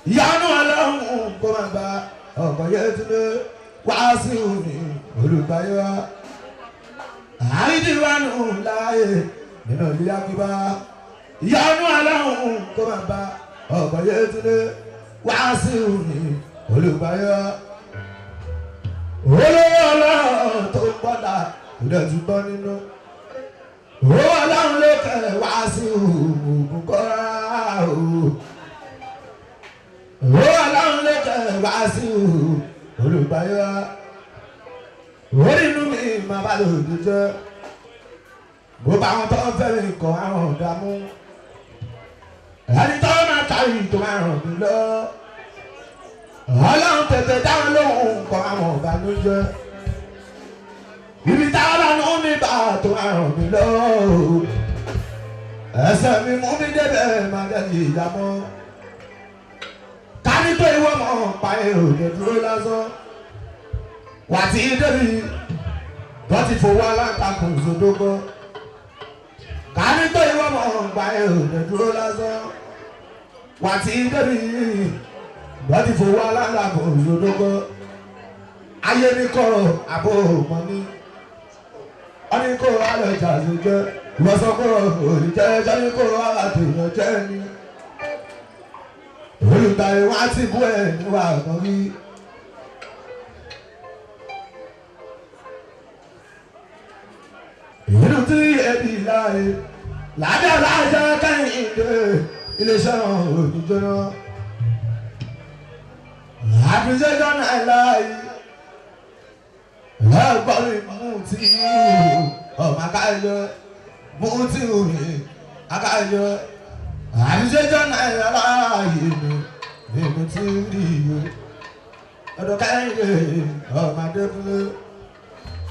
Yanu Allahu Komaba Obayetune Wasuni Olubaywa Aidiwanu Laye Nino Liakiba Yanu Allahu Komaba Obayetune Wasuni Olubaywa Olola to pada Udatubọ nínú Ọlọ́run lókè Wasiu Kora Ọlọ́run lókè Wasiu Olùbáyọ̀ orí inú mi máa bá lòdì jẹ́ bó bá wọn tó fẹ́ mi kọ́ àwọn ọ̀dààmú ẹni tó máa kárí tó máa ràn mí lọ Ọlọ́run tètè dáhùn lóhùn kọ́ àwọn ọ̀bànújẹ́ ibi táwọn bá nù mí bá tó máa ràn mí lọ ẹsẹ̀ mi mú mi débẹ̀ máa jẹ́ kí ìdààmú. Kani tó ìwọ mọ̀ pa èrò lè dúró lásán. Wà tí débi tó ti fowó aláǹtakùn ìṣòdógó. Kani tó ìwọ mọ̀ pa èrò lè dúró lásán. Wà tí débi tó ti fowó aláǹtakùn ìṣòdógó. Ayé ní kọ̀rọ̀ àbò mọ́ ní. Wọ́n ní kó alẹ́ ìjà sí jẹ́. Ìwọ́sọ̀ kúrò òní jẹ́ jẹ́ ní kó àtẹ̀yàn jẹ́ ní. Olùdarí wá ti bú ẹ̀ níwà kan rí. Ìlú tí ẹbí láàyè lábẹ́ aláṣẹ kẹ́hìndé iléeṣẹ́ òdìjọ́ náà. Àbíṣẹ́jọ́ náà láàyè ẹ̀gbọ́n mú tí ọmọ akáyọ mú tí òye akáyọ. Àbíṣẹ́jọ́ náà láàyè nínú tí rí o ọdún kẹ́hìndé ọmọdé fúnlé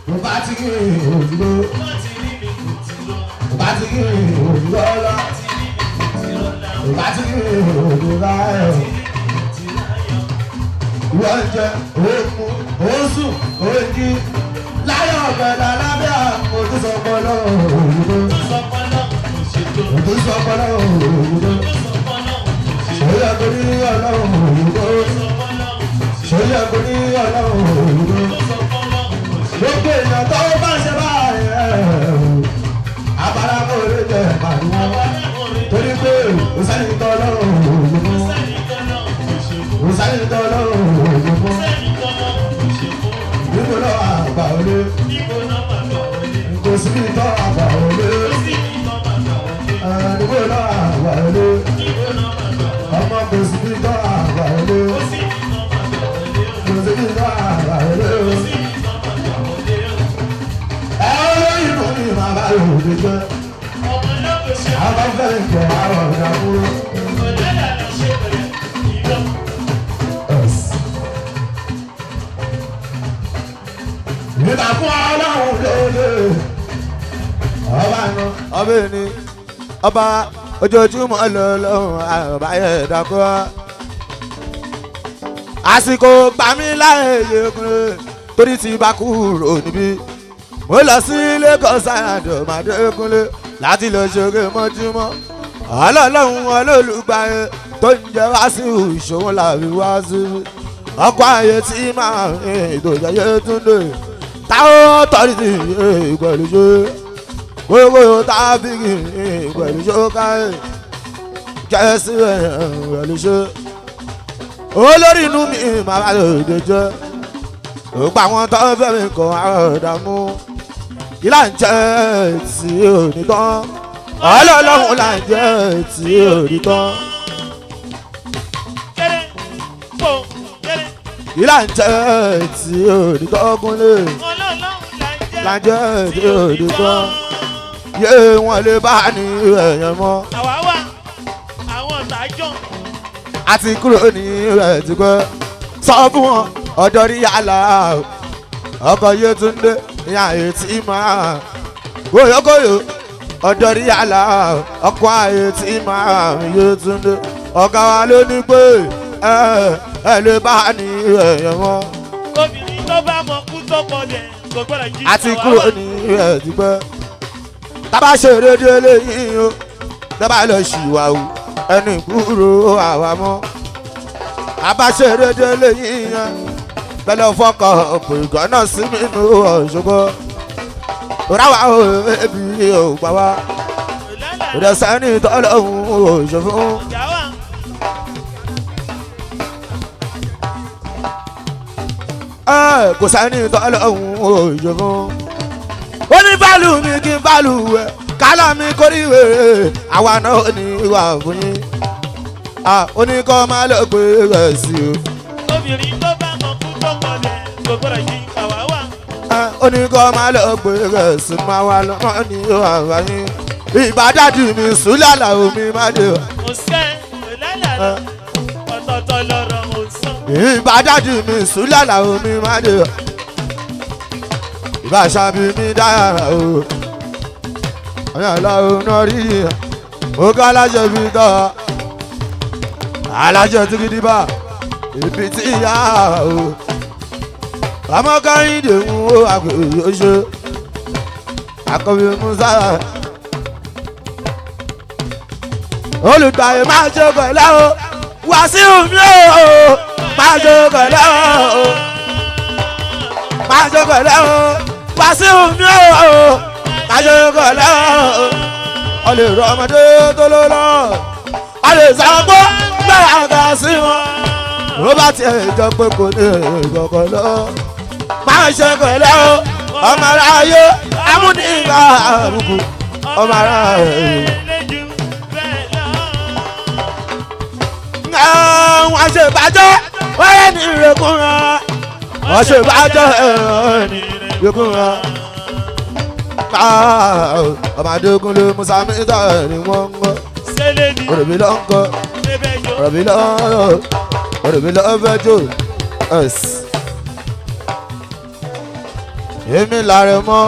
mo bá ti kí òdúró mo bá ti kí òdúró lọ mo bá ti kí òdúró láyọ̀ wọ́n jẹ òkú oṣù òjì láyọ̀ ọ̀gbẹ̀dà lábẹ́ àkójú sọpọlọ òwúrọ̀ òwúrọ̀ sọpọlọ òwúrọ̀ sọyà kò ní ọlọ́run òwúrọ̀ sọyà kò ní ọlọ́run òwúrọ̀ gbogbo èèyàn tó bá ṣe báyẹn abala kò lè jẹ màdùn torí pé òsèlú tọ́ lọ́rùn òwúrọ̀ òsèlú tọ́ lọ́rùn òwúrọ̀ níbo náà àgbà òde kò sí tọ́ àgbà òde níbo náà àgbà òde ọmọ kò sí tọ́ àgbà òde kò sí tọ́ àgbà òde. Olóyìnbó ni màmá òde jẹ́ àwọn fẹ́ẹ́ jẹ́ àwọn ọ̀dà kúrò. Nígbà fún ọlọ́run lóde ọba iná ọba ẹni ọba ojoojúmọ́ lọ́lọ́run àrùbá yẹ̀ dákọ́. Àsìkò gbàmí láyé yẹkùnrin torí ti bá kúrò níbí. Mo lọ sí Lagos Island Ọmọdékúnlé láti lọ ṣeré mọ́júmọ́. Ọlọ́run olólùgbàyè tó ń jẹ́ Wasiu ìṣòwò làbí wá sí. Ọkọ̀ ayé tí máa ń ìdòjẹ́yẹ túndé. Táwọn tọ́lí ti pẹ̀lú ṣó. Gbogbo tábìlì pẹ̀lú ṣó káyé. Jẹ́sí pẹ̀lú ṣó. Olórí inú mi máa bá lòdì jẹ́. Ògbà wọn tó fẹ́ mi kọ́ àwọn ọ̀dààmú. Ìlà ń jẹ́ tí ò ní tán. Ọlọ́run là ń jẹ́ tí ò ní tán. Ìlà ń jẹ́ tí ò ní tán kúnlé. Là ń jẹ́ tí ò ní tán. Yé wọn lè bá ní ẹ̀yàn mọ́. Àwa wà àwọn ọ̀tàjọ́ àti kúrò ní rẹ̀ ti pẹ́ sọ fún wọn ọ̀dọ́ rí yàrá ọkọ̀ yóò tún dé ìyá ètí máa kóyókóyó ọ̀dọ́ rí yàrá ọkọ̀ ètí máa yóò tún dé ọ̀gá wa ló ní pé ẹ lè bá ní ẹ̀yẹ̀ wọn. obìnrin tó bá mọ kú tó kọlẹ̀ kò gbọ́dọ̀ jí àti kúrò ní rẹ̀ ti pẹ́ tábà ṣe rédíò lẹ́yìn o tábà lọ ṣìwàwù ẹni kúrò àwa mọ́ àbáṣe rédíò lẹ́yìn yẹn bẹ́lẹ̀ fọkọ̀ òpèkọ́ náà sí mi nù ọ̀ṣọ́gbọ́ ráwa ò ẹbí ò gbà wá ìdẹ̀sẹ́ni tọ́lọ́hún òṣòfún. kò sẹ́ni tọ́lọ́hún òṣòfún. ó ní bálù mi kí n bálù ẹ̀ kálá mi kórìíwé àwa náà ní ìwà fún yín. ó ní kọ́ máa lọ pé rẹ̀ sí o. obìnrin tó bá mọ kú tó kọlẹ̀ kò gbọ́dọ̀ jí àwa wà. ó ní kọ́ máa lọ pé rẹ̀ sí máa wà lọ́mọ ní ìwà fún yín. ìbádàdì mi Sule Alao mi má dé o. mo sẹ́ lálàá ọ̀tọ̀ọ̀tọ̀ lọ́rọ̀ mo sọ. ìbádàdì mi Sule Alao mi má dé o. ìbáṣàbí mi dára o. ọ̀yàn aláwo náà rí i. mo ká aláṣẹ fi tọ́ aláṣẹ tí kìdí bá ibi tí ìyá o. àmọ́ Kẹ́hìndé ń wo àgbèrè yóò ṣe. àkọ́bí Musa. olùgbàyè máa ṣe pẹ̀lẹ́ o Wàsíù mi o máa ṣe pẹ̀lẹ́ o máa ṣe pẹ̀lẹ́ o Wàsíù mi o máa ṣe pẹ̀lẹ́ o. ọ lè rọ ọmọdé tó ló lọ ọ lè sàgbó gbẹ̀rẹ̀ àga sí wọn ló bá tiẹ̀ jọ pé kò ní ìkọ̀kọ̀ lọ. máa ṣe pẹ̀lẹ́ o ọmọ aráyé amúnibà àbùkù ọmọ aráyé. wọ́n ṣe bàjẹ́ wọ́n yẹ ní ìrẹ́kùn rẹ̀ wọ́n ṣe bàjẹ́ ní ìrẹ́kùn rẹ̀. ọmọdékun ló Musa mẹ́ta ni wọ́n ń gbọ́. òròbí ló ń kọ́ òròbí ló fẹ́ jò. èmi l'Aremo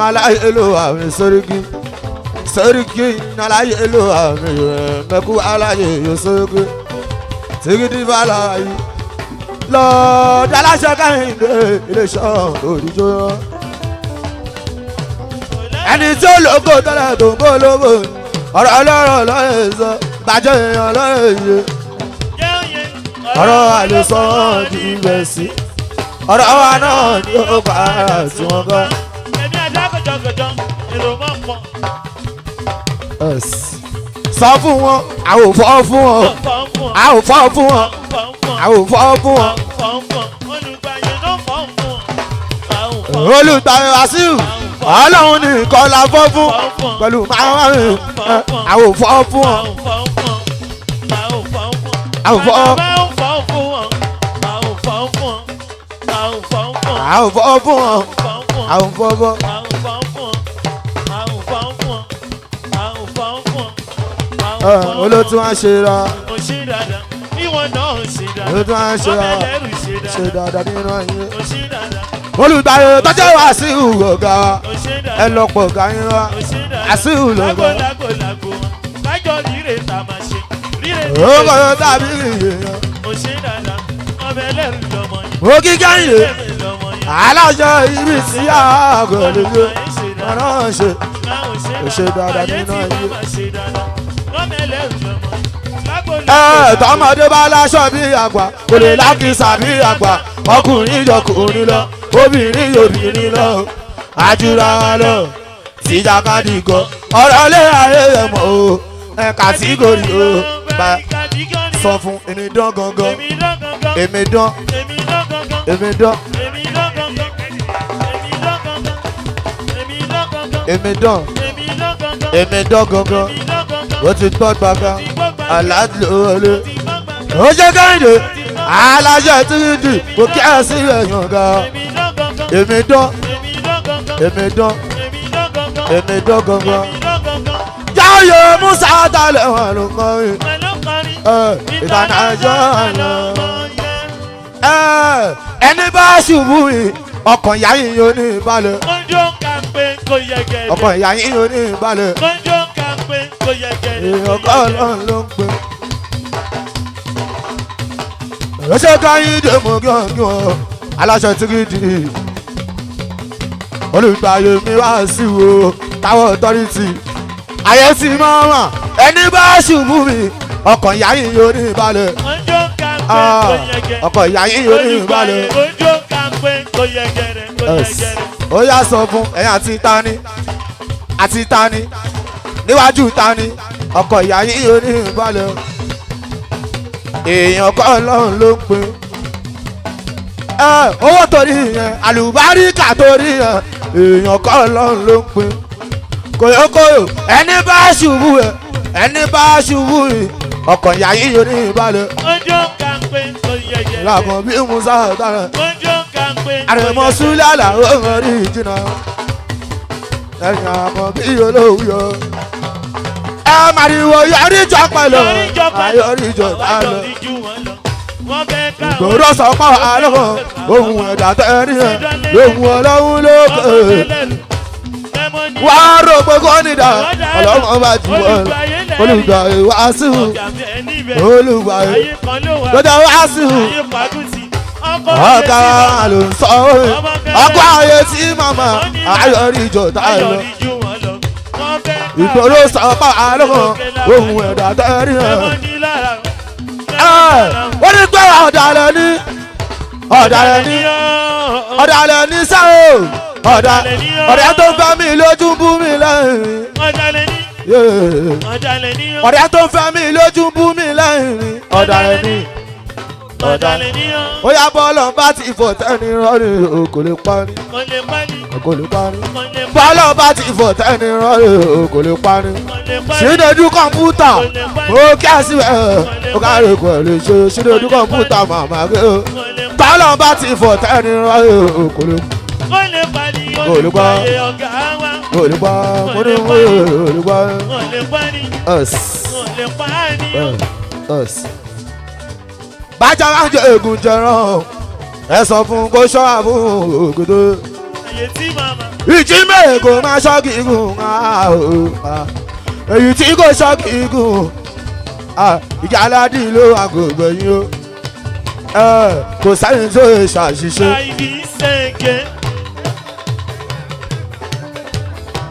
aláyélò àmì sẹ́ríkì aláyélò àmì mẹ́kú aláyélò sẹ́ríkì tìgídì bàláyé lọ́ọ́ daláṣẹ Kẹ́hìndé iléeṣẹ́ òdìjọ́. ẹni tí ó lóko tẹ́lẹ̀ tó ń bó lóko ọ̀rọ̀ ọlọ́rọ̀ lọ́rẹ̀ sọ bàjẹ́ èèyàn lọ́rẹ̀ yé ọ̀rọ̀ àlùsọ di ibẹ̀ sí ọ̀rọ̀ wa náà ni ó para sí wọn gan. ẹni ajá gọjọgọjọ èrò máa ń pọ̀. sọ fún wọn a ò fọ́ fún wọn a ò fọ́ fún wọn a ò fọ́ fún wọn. olùgbàyè ló fọ́ fún wọn. olùgbàyè Wàsíù Ọlọ́run ní nǹkan la fọ́ fún pẹ̀lú máa ń a ò fọ́ fún wọn. a ò fọ́ fún wọn. a ò fọ́ fún. olótú wa ṣe ra olótú wa ṣe ra ṣe dáadáa nínú ayé. olùdarí tọ́jú Wàsíù ọ̀gá wa ẹ lọ́pọ̀ ọ̀gá yín wa Wàsíù lọ́gọ́. owó yóò tàbí ìyẹn. mo kí Kẹ́hìndé aláṣẹ ibi tí àgọ́ lè gbé ọ̀rọ̀ ṣe dáadáa nínú ayé. tọmọdé bá láṣọ bí àgbà kò lè lákìsà bí àgbà ọkùnrin yọkùnrin lọ obìnrin yobìnrin lọ àjùra wa lọ tìjàkadì gan ọ̀rọ̀ lé ayé rẹ̀ mọ́ o kàtígórì o bá sọ fún èmi dán gangan èmi dán èmi dán èmi dán èmi dán gangan ó ti gbọ́ gbàgbà aládùúgbò ó jẹ́ Kẹ́hìndé aláṣẹ tìrìdì kò kí ẹ sí ẹ̀yàn ga èmi dán èmi dán èmi dán gangan jáwé Musa dalẹ̀ wọn ló kọrin ìtànà àjọ àná. Ẹni bá ṣubú yìí ọkàn ìyá yìí yóò ní ìbálẹ̀. Kọ́njọ́ ká pé kó yẹ gẹ̀rẹ́. Ọkàn ìyá yìí yóò ní ìbálẹ̀. Kọ́njọ́ ká pé kó yẹ gẹ̀rẹ́. Èèyàn kọ́ ọlọ́run ló ń pè. Rọ́ṣẹ́ káyín dé mọ́ gángan aláṣọ tìrìdì. Olùgbàyè mi wá sí wo táwọn ọ̀tọ́rìtì. Ayé ti máa wà ẹni bá ṣubú mi ọkàn ìyá yìí yóò ní ìbálẹ̀. Kọ́njọ́ ká pé kó yẹ gẹ̀rẹ́. Ọkàn ìyá yìí yóò ní ìbálẹ̀. Kọ́njọ́ ká pé kó yẹ gẹ̀rẹ́. Kó yẹ gẹ̀rẹ́. Ó yá sọ fún ẹ̀yin àti tani níwájú tani ọkàn ìyá yìí yóò ní ìbálẹ̀. Èèyàn kọ́ ọlọ́run ló ń pè. Owó torí yẹn àlùbáríkà torí yẹn èèyàn kọ́ ọlọ́run ló ń pè. Kòyókòyò ẹni bá ṣubú yìí ọkàn ìyá yìí yóò ní ìbálẹ̀. Kọ́njọ́ ká pé kó yẹ gẹ̀rẹ́. Làkàn bí Musa dára. Kọ́njọ́ ká pé kó yẹ gẹ̀rẹ́. Aremo Sule Alao Malaika. Ẹ̀yìn àmọ́ bí olówó. Ẹ màrìwò yọrí jọ pẹ̀lú. Ayọ̀rí jọ dálọ. Ìgbòho sọpọ̀ àlọ́ ohun ẹ̀dá tẹ́rí ẹ̀ lóhun ọlọ́run lókè. Wá rò pé kò ní dà ọlọ́run bá jù wọ́n lọ. Olùgbàyè wàásù olùgbàyè lọ́jọ́ wàásù. Ọ̀gá ló ń sọ òye ọkọ̀ ayé tí màmá ayọ̀rí jọ dálọ. Ìgbòho sọpọ̀ àlọ́ ohun ẹ̀dá tẹ́rí ẹ̀. Wọ́n ní pé ọ̀dàlẹ̀ ní sáà ọ̀rẹ́ tó ń fẹ́ mi lójú bú mi lẹ́yìn. Ọ̀rẹ́ tó ń fẹ́ mi lójú bú mi lẹ́yìn. Ọ̀dàlẹ̀ ní. Ó yá bọ́ọ̀lù bá ti fò tẹ́ni rọ́ọ̀rì kò lè parí. Bọ́ọ̀lù bá ti fò tẹ́ni rọ́ọ̀rì kò lè parí. Ṣídẹ̀ẹ́dú kọ̀mpútà ó kí àṣìwẹ̀ ó kárí kò lè ṣe ṣídẹ̀ẹ́dú kọ̀mpútà màmá rẹ̀ ó. Bọ́ọ̀lù bá ti fò tẹ́ni rọ́ọ̀rì kò lè parí. Olùgbà mo ní wọ́n olùgbà bájà máa ń jẹ ègùn jẹran ẹ sọ fún kó ṣọ́ra fún ògùdó. Ìjì mẹ́rin kò máa ṣọ́ọ̀kì gùn èyí tí kò ṣọ́ọ̀kì gùn ìjà aládì ló wà kò gbẹ̀yìn o kò sáyẹn tó ṣàṣìṣe.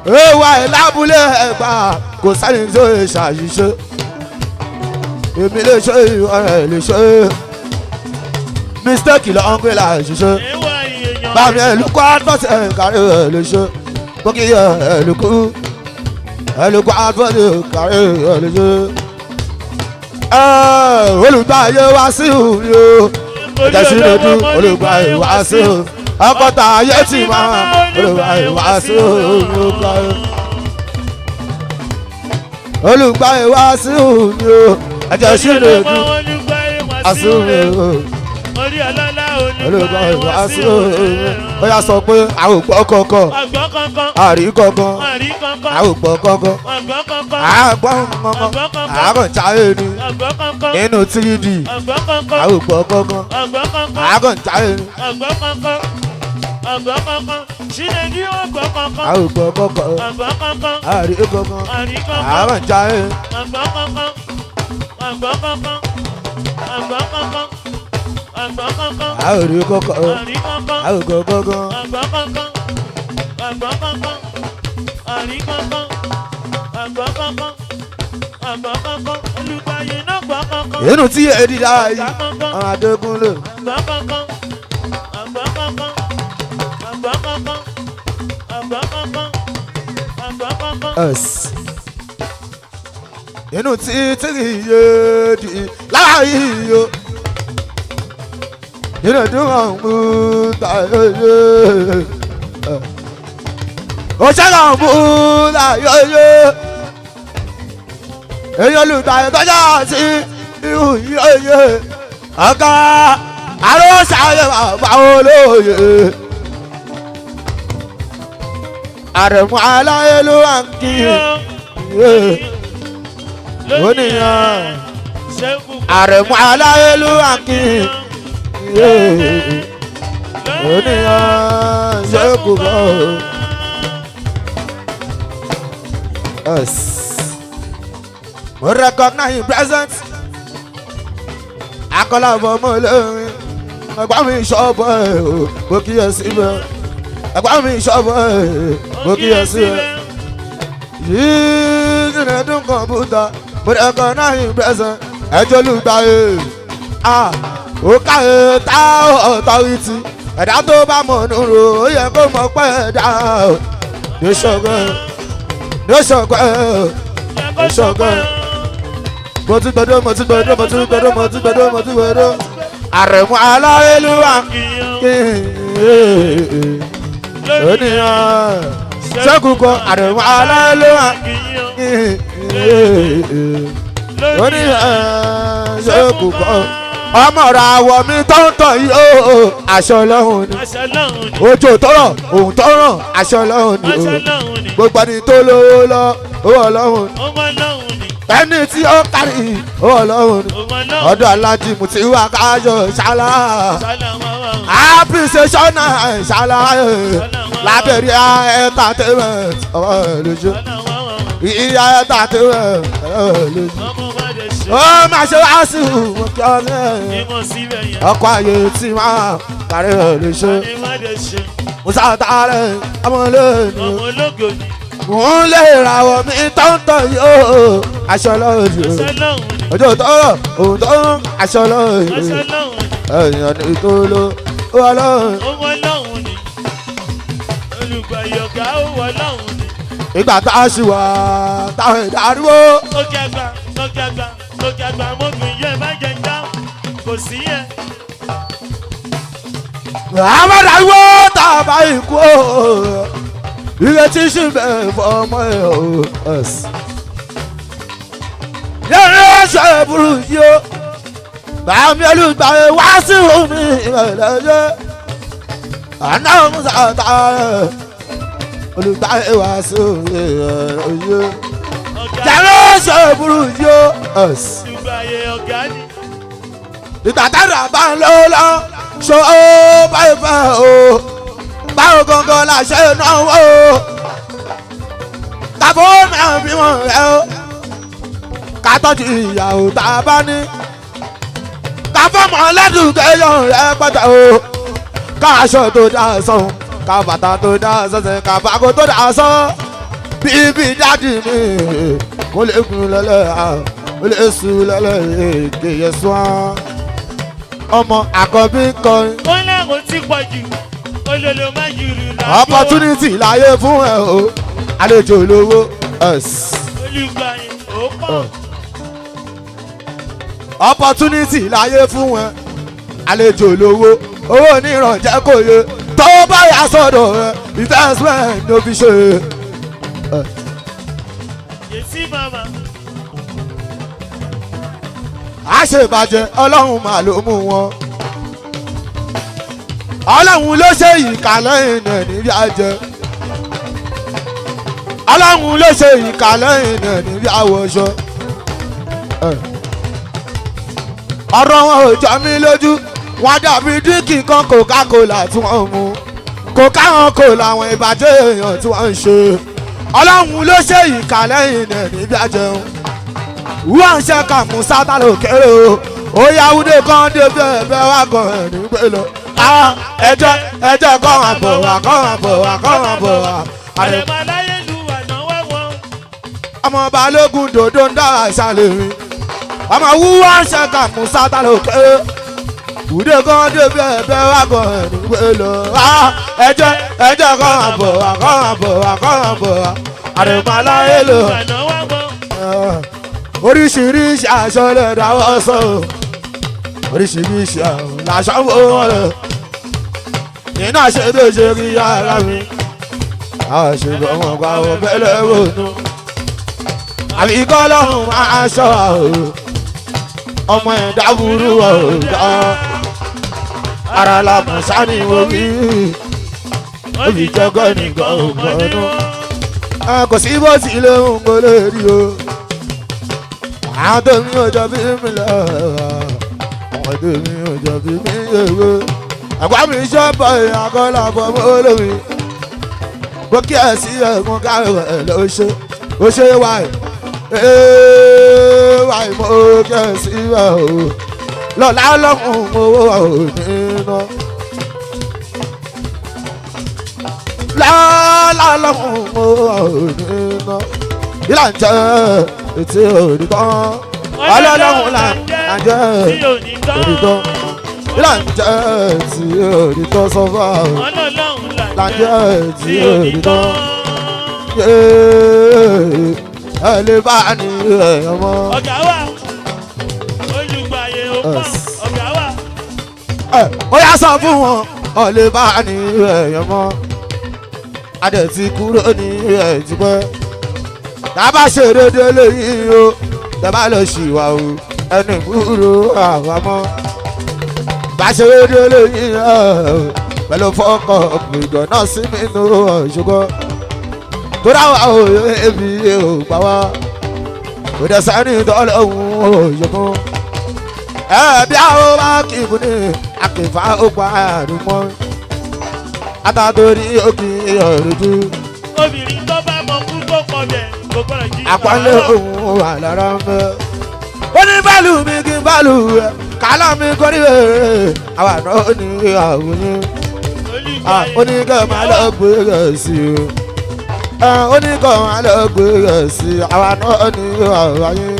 Ewa ìlábúlé ẹ̀gbà kò sáré tó ṣàṣìṣe. Èmi lè ṣe ọ̀rẹ́ lè ṣe. Mistake ló ń gbé láṣìṣe. Bàmí ẹ̀lùkọ́ àtọ́sẹ̀ kárí ẹ̀ lè ṣe. Bókì ẹ̀lùkọ́ àtọ́sẹ̀ kárí ẹ̀ lè ṣe. Olùgbàyè wá sí òun yóò. Ẹ̀jẹ̀ sí lójú olùgbàyè wá sí òun. Ọkọ̀tà ayé tí máa olùgbàyè wá sí òun. Olùgbàyè wá sí òun yóò. Ẹ̀jẹ̀ sí lójú àsúnwé òun. Olùgbàyè wá sí òun. Ó yá sọ pé àwọn òpó kọ̀ọ̀kan àrí kọ̀ọ̀kan àwọn òpó kọ̀ọ̀kan àgbọ̀n kọ̀ọ̀kan àgọ̀njáyé ni inú 3D àwọn òpó kọ̀ọ̀kan àgọ̀njáyé ni. Àwùgbọ́ kọ̀ọ̀kan àrí kọ̀ọ̀kan àgọ̀njáyé. Àrí kọ̀ọ̀kan àwùgbọ́ kọ̀ọ̀kan. Inú tí èdè dáa yìí àwọn Adékúnlé. Inú tí tìrì yé di láàyè yó. Inú tí wọ́n mú tàyè yé. Òṣèlú mú tàyè yé. Èyí olùtàyè tọ́jà sí ihò yé. Ọ̀gá àròsàyè bàbá olóye. Aremo Aláyélúwà ń kí oníyàn Aremo Aláyélúwà kí oníyàn ṣe kú bọ́. Mo recognize present. Akọ́lá fọmọ lórin. Ẹ̀gbọ́n mi ṣọ́bọ̀ ẹ̀ o, mo kí ẹ síbẹ̀. Ẹ̀gbọ́n mi ṣọ́bọ̀ ẹ̀ mo kí ẹ síbẹ̀. Yìí ní ẹ̀dùn kọ̀m̀pútà. Mo recognize present. Ẹjọ́ olùgbàyè. Ó káyé tá authority. Ẹ̀dá tó bá mọ̀ nùrù ó yẹ kó mọ̀ pé ẹ̀dá o. Ní ṣọ̀gbọ́n. Ní ṣọ̀gbọ́n. Ní ṣọ̀gbọ́n. Mo ti gbẹdọ̀, mo ti gbẹdọ̀, mo ti gbẹdọ̀, mo ti gbẹdọ̀, mo ti gbẹdọ̀. Aremo Aláyélúwà kí oníyàn ṣẹ́gun kọ. Aremo Aláyélúwà kí oníyàn ṣẹ́gun kọ. Ọmọ ra àwọ̀ mi tó ń tọ̀ yìí ó aṣọ Ọlọ́run ni. Òjò tọrọ òun tọrọ aṣọ Ọlọ́run ni o. Gbogbo ẹni tó lówó lọ owó Ọlọ́run ni. Ẹni tí ó kárí owó Ọlọ́run ni. Ọ̀dọ̀ Aláàjì mo ti wá káyọ̀ ṣálá. Appreciation ṣálá. Lábẹ́rẹ́ entertainment ọwọ́ ẹ̀ lójú. Ìyá entertainment ọwọ́ ẹ̀ lójú. Ó máa ṣe wá sí ìwọ̀n kí ọ̀rẹ́ ọkọ̀ ayé tí máa kárí ẹ̀ lè ṣe. Musa tààrẹ ọmọ lónìí. Wọ́n lè ràwọ̀ mi tọ́ntọ̀ yóò aṣọ lọ́ọ̀dù. Ọjọ́ tọ́rọ̀ òun tọ́rọ̀ aṣọ lọ́ọ̀dù. Ẹ̀yàn ní tó ló wà lọ́hùn. Olùgbàyọ̀gá ó wà lọ́hùn ni. Ìgbà tá a ṣì wà táwọn ìdárúwó. Lókè àgbà mọ́gbìn yẹn má jẹ já kò sí yẹn. Àwọn ìdárúwó tá a bá ikú o. Ìrètí ṣì bẹ̀ fọmọ ẹ̀ o. Yẹ́nì ṣe burú yìí o. Bàmí olùgbàyè wá sí omi ìrẹ̀lẹ́yẹ. Àná Musa tààrẹ olùgbàyè wá sí omi ìrẹ̀lẹ́yẹ. Yẹ́nì ṣe burú yìí o. Olùgbàyè ọ̀gá ni. Ìgbà tára bá ń lọ lọ ṣó báyìí fẹ́ o. Báwo gangan la ṣe náwó o. Tàbó mẹ́rin bí wọ́n rẹ̀ o. Ká tọ́jú ìyàwó tá a bá ní. Ká fọ́mọ lẹ́dùn kéèyàn rẹ̀ pátá o. Ká aṣọ tó dáa sàn, ká bàtà tó dáa sẹ́sẹ̀, ká bàgò tó dáa sàn. Bíbí dáàdì mi kò lè kún lọ́lẹ́ kò lè sùn lọ́lẹ́ èdè yẹn sùn. Ọmọ àkọ́bí kọrin. Ó lẹ́rùn tí pọ̀ jù. Olólo má jùlù lájọ́. Opportunity láyé fún ẹ o. Àlejò olówó. Olùgbàyè ó pọ̀. Opportunity láyé fún ẹ. Àlejò olówó. Owó onírànjẹ́ kò yẹ. Tó bá yà sọ́dọ̀ rẹ. Investment ló fi ṣe. Yèsí màmá. Àṣebàjẹ́ Ọlọ́run mà ló mú wọn. Ọlọ́run ló ṣe ìkàlẹ̀ ìnẹ̀ níbi àjẹ́. Ọlọ́run ló ṣe ìkàlẹ̀ ìnẹ̀ níbi àwọ̀ṣọ. Ọ̀rọ̀ wọn ò jọ mí lójú. Wọ́n dàbí dínkì kan Coca-Cola tí wọ́n mú. Coca-Cola àwọn ìbàjẹ́ èèyàn tí wọ́n ń ṣe. Ọlọ́run ló ṣe ìkàlẹ̀ ìnẹ̀ níbi àjẹ́. Wọ́n ń ṣe ká Musa tá ló kéré o. Ó yá wúdé kan dé bẹ́ẹ̀ wá gan ẹ̀rín gbé lọ. Ẹjẹ́ kọ́ wọn bọ̀ wá, kọ́ wọn bọ̀ wá, kọ́ wọn bọ̀ wá. Aremo Aláyélúwà náwó wọn. Ọmọ balógun dòdò ń dá àṣàlẹ̀ rí. Ọmọ wúwá ń ṣe ká Musa tá ló kéré. Wúdé kan dé bẹ́ẹ̀ wá gan ẹ̀rín gbé lọ. Ẹjẹ́ kọ́ wọn bọ̀ wá, kọ́ wọn bọ̀ wá, kọ́ wọn bọ̀ wá. Aremo Aláyélúwà náwó wọn. Oríṣiríṣi aṣọ lè dáwọ́ sọ. Oríṣiríṣi làṣọ ń wò wọ́n lọ. Iná ṣe tó ṣe rí ara mi. Àwọn ṣègbọ́n wọn gba wọn bẹ́lẹ̀ wònú. Àbí kọ́ lọ́hùn máa ṣọ́ àwò. Ọmọ ẹ̀dá burú ọ̀gá. Ara la mọ̀ sani wo bí. Òbí jẹ́gọ́ nìkan ò gbọ́nú. Kò sí bó ti lé òun kò lè rí o. àwọn tó mi ò jọ bí mi lọ àwọn tó mi ò jọ bí mi yẹ̀wò àgbà mi ṣọ́bọ̀ ìyàgọ́lá bọ̀ mọ́ olómi bó kí ẹ̀ sí ẹ̀gbọ́n káwé ẹ̀ ló ṣe wáyé wáyé mo kí ẹ̀ sí ẹ̀ o lọ́la lọ́kùn owó ò nínú lọ́la lọ́kùn owó ò nínú ìlànà ètí òdìtàn ọlọ́lọ́hún là ń jẹ́ òdìtàn ìlànà ètí òdìtàn sọ́fà là ń jẹ́ ètí òdìtàn ẹ lè bá ní ẹ̀yàn mọ́. ọ̀gá wa olùgbàyè ọ̀gá wa. ó yá sọ fún wọn ọ lè bá ní ẹ̀yàn mọ́ adẹ̀ ti kúrò ní ẹ̀jìpẹ́ tábà ṣe dédé lẹ́yìn o tábà lọ ṣìwà o ẹni kúrò àwa mọ́ bá ṣe dédé lẹ́yìn pẹ̀lú fọ́kọ̀ gbìgbọ́ náà sí mi nù ṣùgbọ́n tó dáwà o ebi ò gbà wá kò dẹ̀ sẹ́ni tọ́lọ́hún òṣùkún bí àwọn bá kìbù ní àkìfà ó pa àdúmọ́ àtàtòrí òkè ọ̀rẹ́jú. obìnrin tó bá mọ kú tó kọ bẹ̀ kò gbọ́dọ̀ jí. àpọ́nlé òun wà lára ń bẹ́. ó ní bálù mi kí n bálù rẹ̀ kálá mi kọ́ ní bẹ̀rẹ̀ àwọn àná ó ní àwòyìn. ó ní kẹ́ máa lọ gbé rẹ̀ sí i. ó ní kẹ́ máa lọ gbé rẹ̀ sí i àwọn àná ó ní àwòyìn.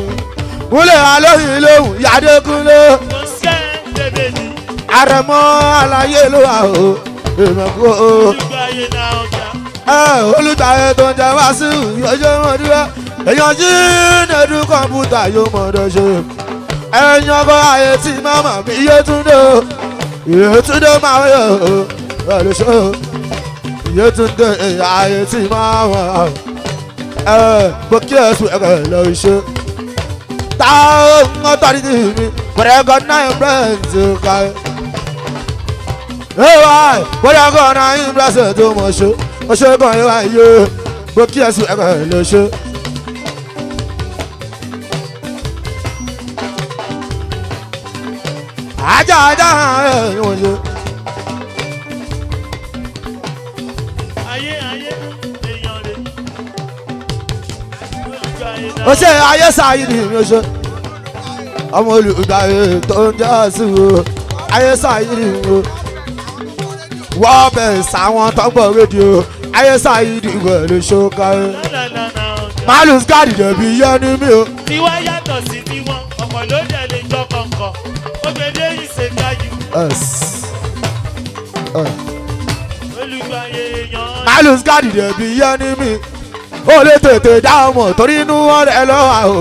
múlẹ̀ alóyìn lóhùn yàdékúnlé. kò sẹ́ bèbè ni. Aremo aláyé ló wà o èèmọ̀ kú o. olùgbàyè náà ọ̀gá. olùtàyè tó ń jẹ wá sí ìyọjọ́ mọ̀dúrà èèyàn jí nẹ́ẹ̀dú kọ̀ǹpútà yóò mọ̀ọ́dọ̀ ṣe. ẹ̀yìn ọkọ̀ ayé tí màmá mi Yétúndé máa yọ pẹ̀lú ṣó Yétúndé ayé tí màmá gbókè ẹ̀sùn ẹ̀kọ́ lọ ṣe. táwọn ọ̀tọ́rí ti mi pẹ̀lẹ́gọ́ náà bẹ́ẹ̀ntì ká. pẹ̀lẹ́gọ́ náà bẹ́ẹ̀ntì tó mọ̀ ṣe ó ṣe kàn yín wáyé gbókè ẹ̀sùn ẹ̀kọ́ lọ ṣe. ajá ẹ̀yìn wọ́n ṣe. ayé èèyàn rẹ̀. ó ṣe ayé sáyé ni mi ò ṣe. ọmọ olùdarí tó ń jẹ́ sí o ayé sáyé ni mi ò. wọ́n bẹ̀ sáwọn tó ń gbọ́ rédíò ayé sáyé ni mi ò lè ṣó káyé. malus gáàdì dẹ̀bi yẹ́ ní mi o. tiwa yàtọ̀ sí tiwọn ọ̀pọ̀ ló dẹ̀ lè jọ kọ̀ọ̀kan ó gbé dé ìṣèkájú. olùgbàyè èèyàn. malus gáàdì dẹ̀bi yẹ́ ní mi ó lè tètè dá ọmọ torí inú wọn rẹ lọ́wọ́ o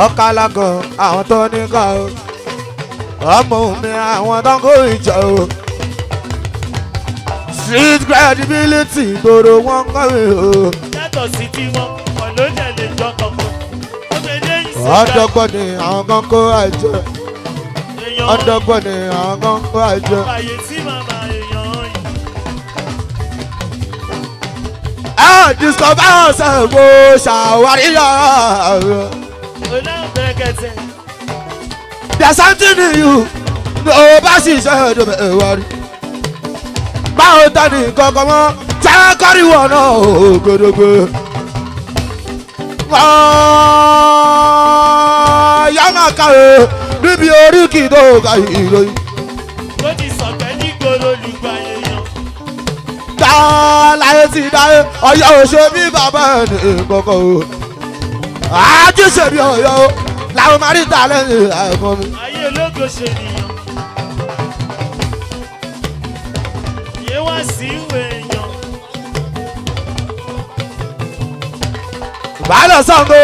ọkà lágàn àwọn tó ní ká o ọmọ mi àwọn tó ń kó ìjọ o street credibility gbòòrò wọn kọ́ mi o. yàtọ̀ sí tiwọn ọ̀pọ̀ ló dẹ̀ lè jọ kọ̀ọ̀kan ó gbé dé ìṣèkájú. ọ̀dọ́gbọ́n ni àwọn kan kó àjọ ọ̀dọ́gbọ́n ni àwọn kan kó àjọ. àyè tí màmá èèyàn discover yourself o ṣàwárí yàrá. onábẹ̀kẹ̀tẹ̀. there's something in you ní o bá ṣiṣẹ́ ẹ̀dọ̀bẹ̀ ẹ̀wárí. báwo ta ni kankan mọ́ jẹ́ kọ́ríwọ̀ náà ògòdògbò. yá máa kàwé níbi oríkì tó ka ìròyìn. ó ti sọ̀gbẹ́ ní gbòòrò olùgbàyè yàn. láyé ti dáyé ọ̀yọ́ òṣè bí bàbá ẹni kọ̀kọ̀ o àjíṣe bí ọ̀yọ́ o làwọn máa rí ta lẹ́yìn ẹ̀kọ́ mi. ayé ológo ṣe nìyàn. yé wá sí ìwé èèyàn. baálẹ̀ Ṣàngó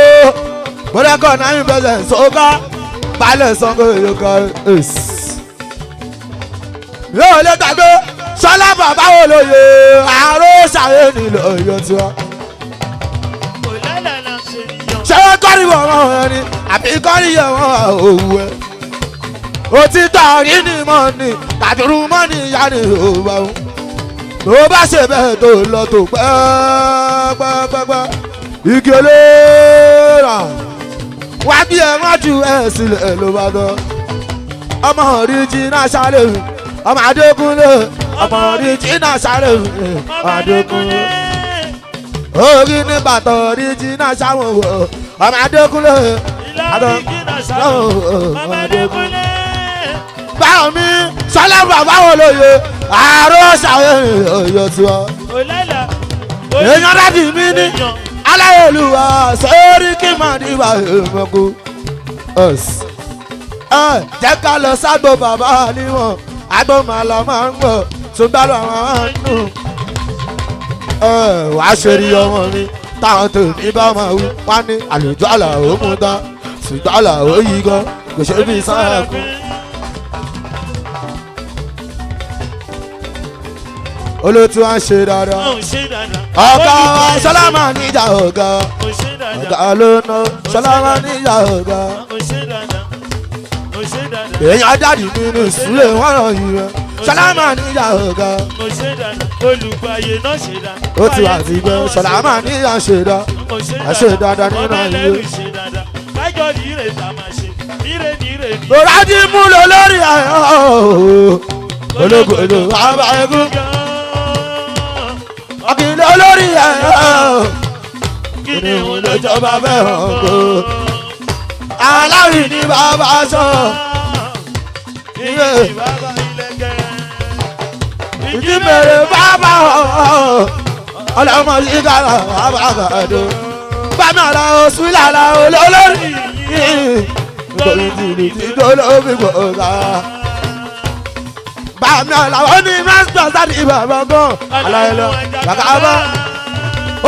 mọ̀lẹ́kọ̀ náà ń bẹ̀rẹ̀ sọ́gá baálẹ̀ Ṣàngó yòókà yóò lè gbàgbé sọlá bàbá wo lóye àárò ṣàyè nílò ọyọ tiwa. kò lálàlà ṣe nìyàn. ṣé wọ́n kọ́ríwọ̀ wọn ẹni àbí kọ́ríyẹ̀ wọn òwú ẹ̀. òtítọ́ rí ni mọ́ ni kàdúrú mọ́ ni ìyá ni òwúwa o. tó bá ṣe bẹ́ẹ̀ tó lọ tó pẹ́ẹ́pẹ́ẹ́pẹ́ igi olóòrà wá bí ẹ wọ́n ju ẹ sílẹ̀ ló bá tọ́ ọmọ original ṣálẹ̀ ọmọ Adékúnlé ọmọ original ṣálẹ̀ ọmọ Adékúnlé orí ní bàtọ̀ original ṣáwọn wò ọmọ Adékúnlé ọmọ Adékúnlé báwo mi sọlá bàbá wo lóye àárọ̀ ṣàwọn èèyàn tiwọn èèyàn láti mí ní aláyélúwà sórí kí màá ní ìwà èèmọ̀kú jẹ́ ká lọ ságbo bàbá níwọ̀n àgbo màlá máa ń gbọ̀ ṣùgbọ́n àwọn máa ń nù wàá ṣe rí ọmọ mi táwọn tó ní bá máa wí wá ní àlùjọ àlàó mú tán ṣùgbọ́n àlàó yìí gan kò ṣe bí sáyà kú. olótú wa ń ṣe dáadáa ọ̀gá wa sọlámà níjà ọ̀gá ló ná sọlámà níjà ọ̀gá èèyàn ajáde nínú Sule wọn ràn yìí rẹ sọlámà níjà ọ̀gá ó ti wà sí gbẹ sọlámà níjà ṣe dá ṣe dáadáa nínú ayé. lọ́rájí mú lọ lórí ayọ̀ ológun èlò bàbá ẹ̀gún ọkìlẹ̀ olórí ayọ̀ kí ni òun ló jọba fẹ́ràn kó aláwì ní bàbá sọ ìjímèrè bàbá ọlọ́mọ yìí kára bàbá àgbàdo bàmí àlàó Sule Alao olórí nítorí tìlù tí dolóbi gbòògà bàmí àlàó ní mẹ́sítọ̀ sáàdì bàbá gan aláìlọ bàkàbà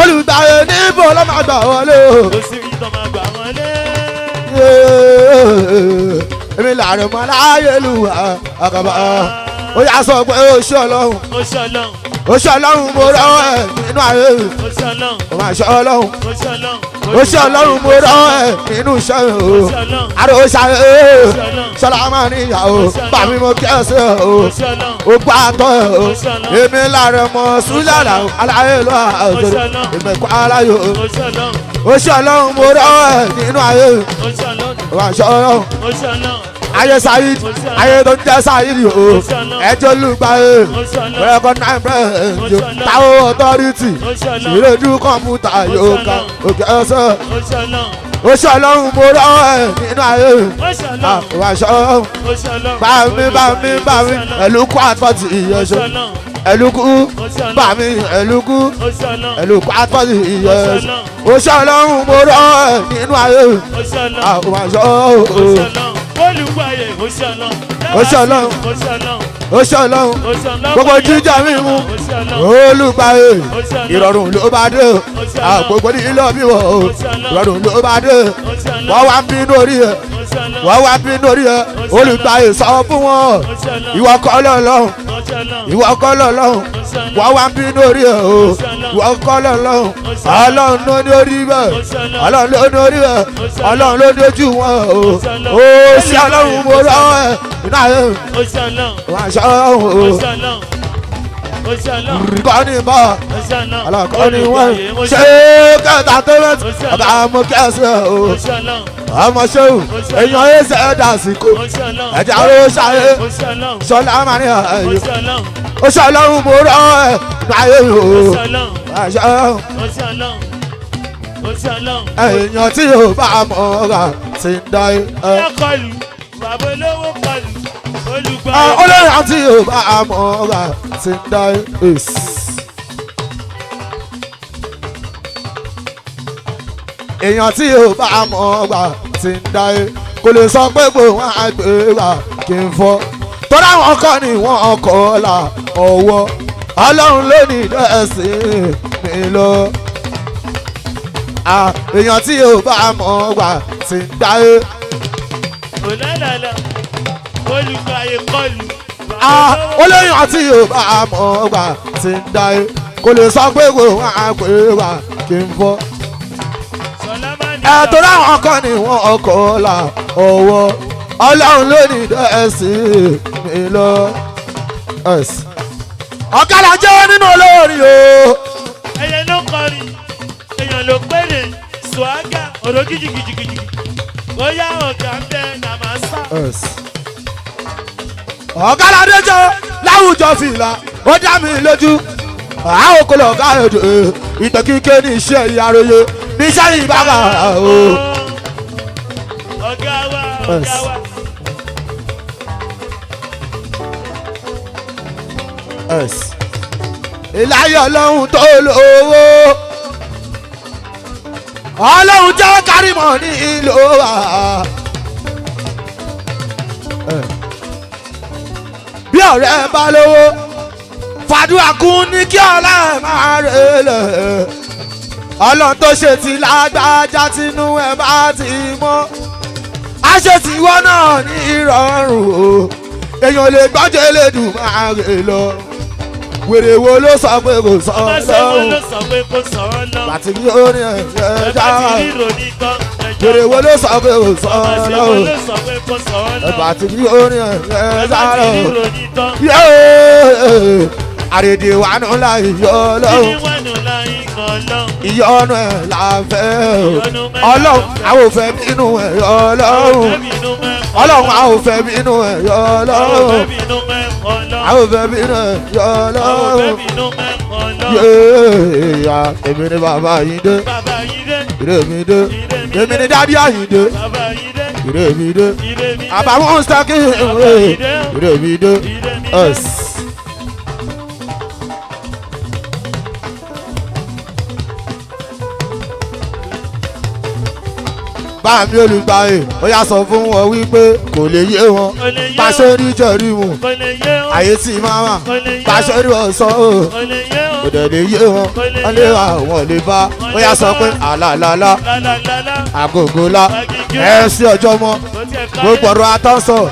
olùgbàyè níbo ló máa gbà wọlé o. èmi làárẹ̀ mọ́ Aláyélúwà àkàbà ó yà sọ pé ó ṣe Ọlọ́run ó ṣe Ọlọ́run mo rọ́ ẹ̀ nínú ayé ó máa ṣe Ọlọ́run ó ṣe Ọlọ́run mo rọ́ ẹ̀ nínú iṣẹ́ o àrò ṣàyè sọlámà níyàwó bàmí mo kí ẹ sí o ó gbọ́ àtọ́ ẹ̀ o èmi làárẹ̀ mọ́ Sule Alao Aláyélúwà èmi kọ́ aláyò ó ṣe Ọlọ́run mo rọ́ ẹ̀ nínú ayé ó máa ṣe Ọlọ́run ayé Saheed ayé tó ń jẹ́ Saheed o ẹjọ́ lùgbàyè recognize president táwọn authority ìrèdú kọ̀mpútà yóò ká òkè ẹsẹ̀ ó ṣe Ọlọ́run mo rọ́ ẹ̀ nínú ayé wà ṣọ́ bámi ẹ̀lùkú àtọ́tì ìyẹ̀ṣọ́ ẹ̀lùkú bámi ẹ̀lùkú àtọ́tì ìyẹ̀ṣọ́ ó ṣe Ọlọ́run mo rọ́ ẹ̀ nínú ayé wà ṣọ́ olùgbàyè ó ṣe Ọlọ́run gbogbo jíjà mímu olùgbàyè ìrọ̀rùn ló bá dé gbogbo nílò bíwọ̀ ìrọ̀rùn ló bá dé wọ́n wá ń bínú orí ẹ̀ olùgbàyè sọ fún wọn ìwọ kọ́ lọ́lọ́run wọ́n wá ń bínú orí ẹ̀ o ìwọ kọ́ lọ́lọ́run Ọlọ́run ló ní orí bẹ́ẹ̀ Ọlọ́run ló dojú wọn o ó ṣe Ọlọ́run mo rọ́ ẹ̀ iná ẹ̀ wọ́n aṣọ kọ́ni bọ́ alákọ́ni wọ́n ṣe kẹta tó mẹ́tì ọ̀gá mo kẹ́sì o ọmọ ṣéwù èèyàn ẹ̀ṣẹ̀ ẹ̀dá àsìkò ẹ̀jẹ̀ aró ṣayé sọlá máa ní ààyè ó ṣe Ọlọ́run mo rọ́ ẹ̀ láyé o èèyàn tí yóò bá mọ̀ ọ́ra ti ń dá ẹ. bàbá olówó kọlù olùgbà. olóyè àti yóò bá mọ̀ ọ́ra ti ń dá ẹ. èèyàn tí yóò bá mọ̀ ọ́ra ti ń dá ẹ kò lè sọ pé kò wọ́n á gbé wa kí n fọ́ tọ́lá wọn kọ́ ni wọ́n kọ́ la ọwọ́ Ọlọ́run ló ní dẹ́sìn mi lọ. èèyàn tí yóò bá mọ̀ ọ́ra ti ń dá ẹ. olálàlà olùgbàyè kọlù. olóyè àti yóò bá mọ̀ ọ́ra ti ń dá ẹ kò lè sọ pé kò wọ́n á gbé wa kí n fọ́ tó láwọn kan ni wọ́n kọ́ la ọwọ́ Ọlọ́run ló ní dẹ́sìn mi lọ. ọ̀kadà jẹ́ nínú olórin o. ẹyẹ ló kọrin èèyàn ló péré swaga ọ̀rọ̀ gíjìgíjìgíjì bóyá ọ̀gá ń bẹ nà máa sá. ọ̀gá ládéjọ́ láwùjọ fìlà ó dá mi lójú àwọn kò lọ ká èdè ìtàn kíkẹ́ ní iṣẹ́ ìyàròyé ní iṣẹ́ ìbára o. ọ̀gá wa ọ̀gá wa. ìláyọ̀ ọlọ́run tó lówó ọlọ́run jẹ́ kárímọ̀ ní ìlú wa. bí ọ̀rẹ́ bá lówó fàdúrà kún ní kí ọlá ẹ̀ máa relẹ̀ ọlọ́run tó ṣe ti lágbájá tínú ẹ̀ bá ti mọ́ a ṣe tiwọ́ náà ní ìrọ̀rùn o èèyàn lè gbọ́jọ́ elédùn máa rè lọ. wèrè wo ló sọ pé kò sọ lọ́hùn láti rí orin ẹ̀jẹ̀ dáhà wèrè wo ló sọ pé kò sọ lọ́hùn láti rí orin ẹ̀jẹ̀ dáhà àrèdè wà nù láì yọ lọ́hùn ìyọnu ẹ̀ là fẹ́ ọlọ́run àwọn ò fẹ́ bínú ẹ̀ yọ lọ́hùn ọlọ́run àwọn ò fẹ́ bínú ẹ̀ yọ lọ́hùn àwọn ò fẹ́ bínú ẹ̀ yọ lọ́hùn yéèyà èmi ni bàbá yín dé ìrè mi dé èmi ni dádì àyín dé ìrè mi dé àbáwọn sẹ́kì ìrè mi dé báàmí olùgbàyè ó yà sọ fún wọn wípé kò lè yé wọn pàṣẹ rí jẹrí wọn àyè tí máa wà pàṣẹ rí ọ̀sán o kò dẹ̀ lè yé wọn wọ́n lé àwọn lè bá ó yà sọ pé àlàlálá àgògòlá ẹ̀ sí ọjọ́ mọ́ gbogbo ọ̀rọ̀ àtọ́sọ̀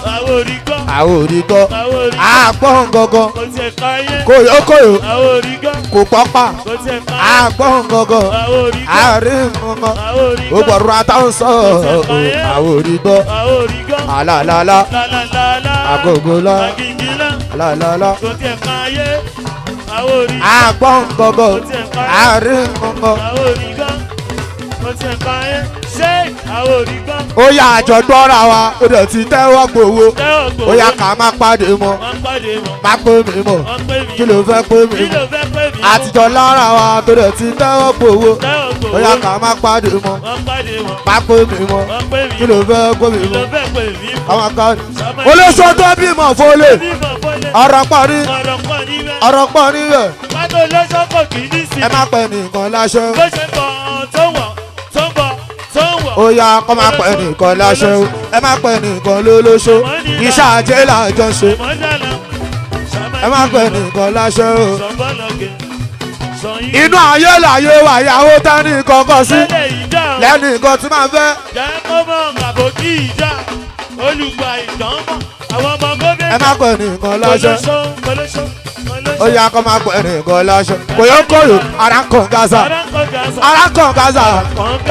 àwọn òrìgọ́ àgbọ̀n gangan kòyókòyó kò pọ́pà àgbọ̀n gangan àárín gangan gbogbo ọ̀rọ̀ àtọ́sọ̀ àwọn òrìgọ́ àlàlálá àgògòlá àlàlálá àgbọ̀n gangan àárín gangan. ó yá àjọgbọ́ra wa ó dẹ̀ ti tẹ́wọ́ gbowó ó yá ká má pàdé mọ́ má pé mi mọ́ kí ló fẹ́ pé mi mọ́ àtijọ́ lára wa tó dẹ̀ ti tẹ́wọ́ gbowó ó yá ká má pàdé mọ́ má pé mi mọ́ kí ló fẹ́ pé mi mọ́ àwọn kan olóṣó tó bímọ fọlé ọ̀rọ̀ pọ̀ ní ọ̀rọ̀ pọ̀ níbẹ̀ ẹ má pẹ́ nìkan láṣẹ. ó yá kọ́ máa pẹ́ nìkan láṣẹ o ẹ má pẹ́ nìkan lólóṣó iṣẹ́ àjẹ́ làjọ ṣe ẹ má pẹ́ nìkan láṣẹ o. inú ayé làyé wà ìyàwó tání kọ̀ọ̀kan sí lẹ́nu nǹkan tí máa fẹ́. ẹ má pẹ́ nìkan láṣẹ ó yá kọ́ máa pẹ́ nìkan láṣẹ kòyókòyó ara ń kàn Gaza ara ń kàn Gaza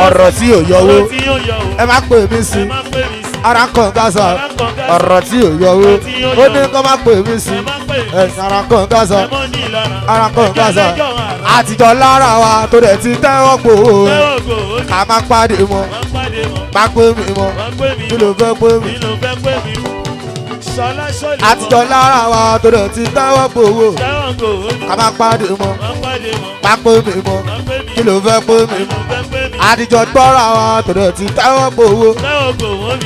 ọ̀rọ̀ tí ò yọwó ẹ má pè mí sí ara ń kàn Gaza ọ̀rọ̀ tí ò yọwó ó ní kọ́ máa pè mí sí ara ń kàn Gaza ara ń kàn Gaza àtijọ́ lára wa tó dẹ̀ ti tẹ́wọ́ gbòó ká má pàdé mọ́ má pè mí mọ́ kí ló fẹ́ pè mí àtijọ́ lára wa tó dẹ̀ ti tẹ́wọ́ gbòó ká má pàdé mọ́ má pè mí mọ́ kí ló fẹ́ pè mí mọ́ àtijọ́ gbọ́ra wa tó dẹ̀ ti tẹ́wọ́ gbòó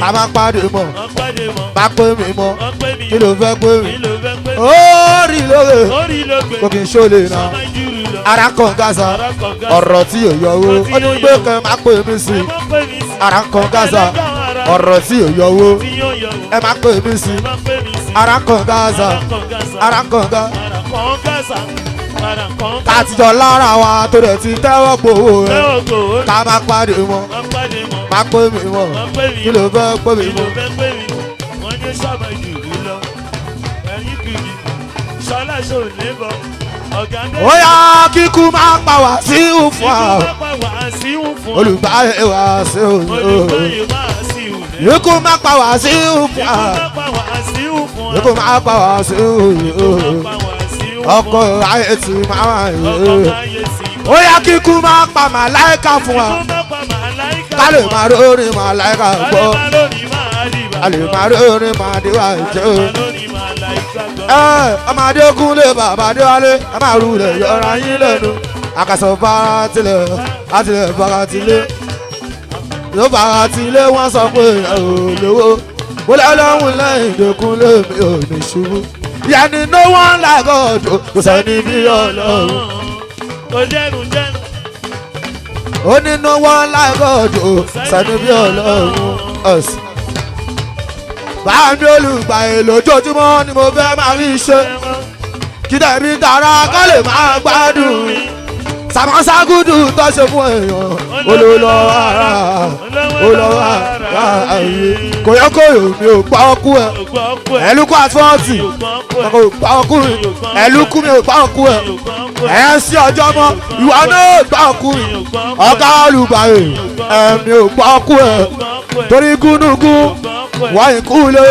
ká má pàdé mọ́ má pè mí mọ́ kí ló fẹ́ pè mí orí lóore kò kì í ṣọlẹ̀ náà ara kan Gaza ọ̀rọ̀ tí ò yọwó ó ní gbé kan má pè mí sí ara kan Gaza ọ̀rọ̀ tí ò yọwó ẹ má pè mí sí ara kan Gaza ara kan Gaza kàtijọ́ lára wa tó dẹ̀ ti tẹ́wọ́ gbòó ká má pàdé mọ́ má pè mí mọ́ kí ló fẹ́ pè mí mọ́. ó yá kíkú máa pa wá sí òfò olùgbàyè wá sí òfò kíkú máa pa wá sí òfò kíkú máa pa wá sí òfò ọkọ ayé tí máa wà yìí ó yá kíkú máa pa màláìka fún wa ká lè máa rórin màláìka gbọ́ a lè máa rórin màdíwá ìjọ. ọmọdé kúnlé bàbá déwálé ẹ máa rúlẹ̀ yọra yín lẹ́nu àkàsọ̀ bára tilẹ̀ àtìlẹ̀ bára tilẹ̀ ló bára tilẹ̀ wọ́n sọ pé ẹ ò lówó mo lọ́lọ́hún lẹ́yìn ìdókúnlé mi ò ní ṣubú yẹni no one like God kò sẹ́ni bí Ọlọ́run. ó ní no one like God sẹ́ni bí Ọlọ́run. báà mi olùgbàyè lójoojúmọ́ ni mo fẹ́ máa rí iṣẹ́ kí dẹ̀bi tara kọ́ lè máa gbádùn sàmọ́ságùdù tó ṣe fún èèyàn olólọ́ ara ayé kò yẹ kó yòó mi ò gbọ́ ọkú ẹ ẹlúkú àtúwọ̀tì kò gbọ́ ọkú ẹlúkú mi ò gbọ́ ọkú ẹ ẹ̀ sí ọjọ́ mọ́ ìwọ náà gbọ́ ọkú ọ̀gá olùgbàyè ẹ̀mí ò gbọ́ ọkú ẹ torí gúnúgún wọ́n ìkú lé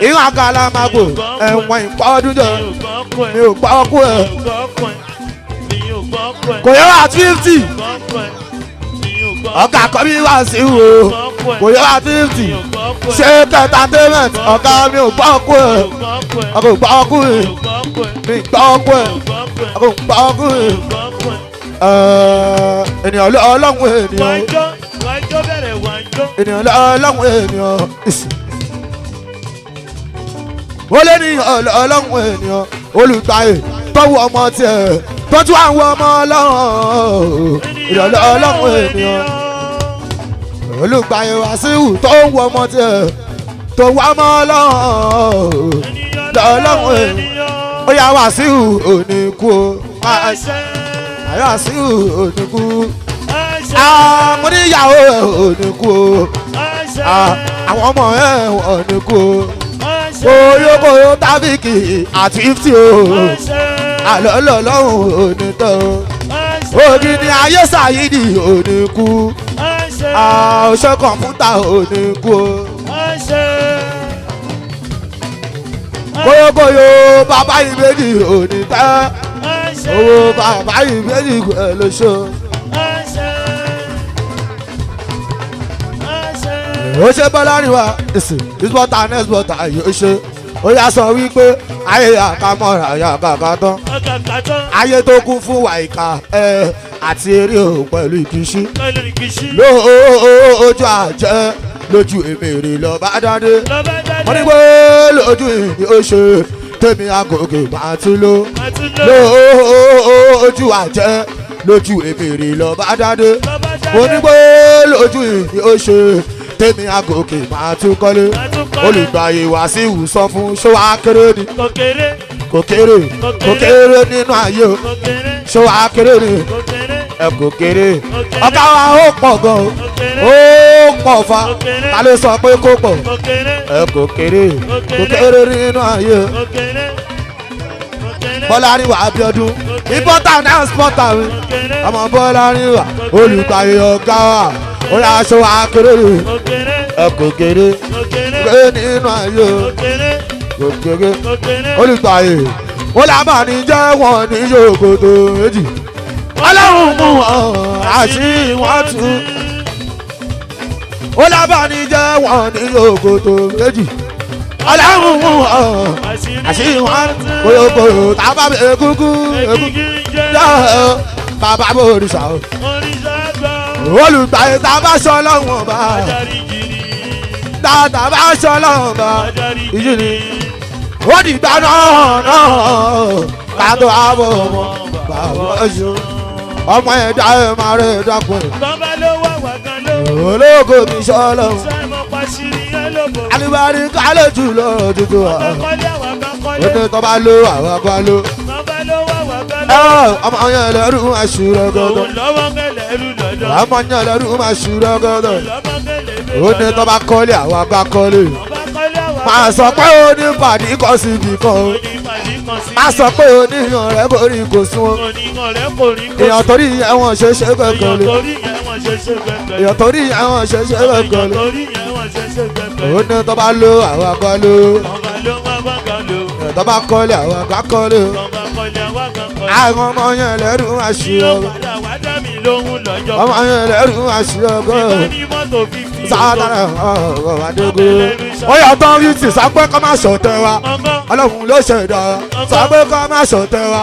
ìhàn àgàlà máa gbò ẹ̀wọ̀n ìpọ́ ọdún jẹ mi ò gbọ́ ọkú ẹ kò yẹ wá 50 ọ̀gá kọ́bí wá sí wo kò yẹ wá 50 ṣé entertainment ọ̀gá mi ò gbọ́ ọkú ẹ̀ ọkọ̀ gbọ́ ọkú ẹ̀ mi gbọ́ ọkú ẹ̀ ọkọ̀ gbọ́ ọkú ẹ̀ ènìyàn ọlọ́run ènìyàn ènìyàn ọlọ́run ènìyàn ó lé ní ọlọ́run ènìyàn olùgbàyè tọ́wọ́ ọmọ tiẹ̀ tọ́jú àwọn ọmọ ọlọ́run ìrọ̀lẹ́ ọlọ́run ènìyàn olùgbàyè Wàsíù tó ń wọ ọmọ tiẹ̀ tó wá ọmọ ọlọ́run ọlọ́run ènìyàn ó yá Wàsíù òní kú o Wàsíù òní kú mo níyàwó òní kú o àwọn ọmọ ẹ̀ òní kú o oyókòyó tábìkì àti 50 o àlọ́lọ́ lọ́hùn òní tán òní ni ayé Sàyídì òní kú ọṣẹ kọ̀ǹpútà òní kú kóyókóyó bàbá ìbejì òní tán owó bàbá ìbejì ló ṣó. ó ṣe bọ́lá ni wa ìsbọ́tà nẹ́sbọ́tà yóò ṣe ó yà sọ wípé ayé àkàmọ́ra àyàkàkà tán ayé tó kún fún wàyíká àti eré òun pẹ̀lú ìkíṣí lójú àjẹ́ lójú èmèrè lọ́ba dáadé wọ́n ní pé lójú ìdí ó ṣe tèmi àgòkè máa tún lò lójú àjẹ́ lójú èmèrè lọ́ba dáadé wọ́n ní pé lójú ìdí ó ṣe tèmi àgòkè máa tún kọ́lé olùgbàyè Wàsíù sọ fún ṣówá kéré ni kò kéré nínú ayé o ṣówá kéré ni ẹ kò kéré ọ̀gá wa ó pọ̀ gan ó pọ̀ fa ta ló sọ pé kó pọ̀ ẹ kò kéré nínú ayé Bọ́láríwá Abíọ́dún ìbọ́tà náà spọ́tà mi ọmọ Bọ́láríwá olùgbàyè ọ̀gá wa ó yà aṣọ akéré ẹ kò kéré nínú ayé kò kéré olùgbàyè ó lábà ní jẹ́ wọ́n ní yòókòtò méjì ọlọ́run mú wọn àṣírí wọn tú ó lábà ní jẹ́ wọ́n ní yòókòtò méjì ọlọ́run mú wọn àṣírí wọn kòyòkòyò tábà bẹ kúkú jẹ́ bàbá bòrìṣà olùgbàyè tábà sọ lọ́wọ́n bá tábà sọ lọ́wọ́n bá ìjì ni ó dìgbà náà kátó àbọ̀ ọmọ bàbá ọ̀ṣun ọmọ ẹ̀dá ẹ̀ máa rẹ̀ dákun ológo mi sọ lọ́wọ́ alibari kálẹ̀ jù lọ dúdú wa ó ní tọ́ bá ló àwọn bá ló ọmọ yẹn lẹ́rù máa ṣúrẹ́ gọ́dọ̀ ọmọ yẹn lẹ́rù máa ṣúrẹ́ gọ́dọ̀ ó ní tọ́ bá kọ́lé àwọn bá kọ́lé máa sọ pé ó ní pàdé kọ́ síbi kan o máa sọ pé ó ní ìyàn rẹ̀ kò rí kò sún o èèyàn torí ẹ̀wọ̀n ṣe ṣe kankan lé èèyàn torí ẹ̀wọ̀n ṣe ṣe kankan lé ó ní tọ́ bá ló àwọn bá ló tọ́ bá kọ́lé àwọn bá kọ́lé àwọn ọmọ yẹn lẹ́rù máa ṣúrẹ́ lóhùn lọ́jọ́. ọmọ yẹn lẹ́rù àṣìyọkọ. ìbọn ní mọ́tò 50. sátánà ọ̀rọ̀ adégun. ó yọ tán rí ti sọ pé kọ́ máa ṣọ̀tẹ̀ wa. ọlọ́run ló ṣẹ̀dá wa. sọ pé kọ́ máa ṣọ̀tẹ̀ wa.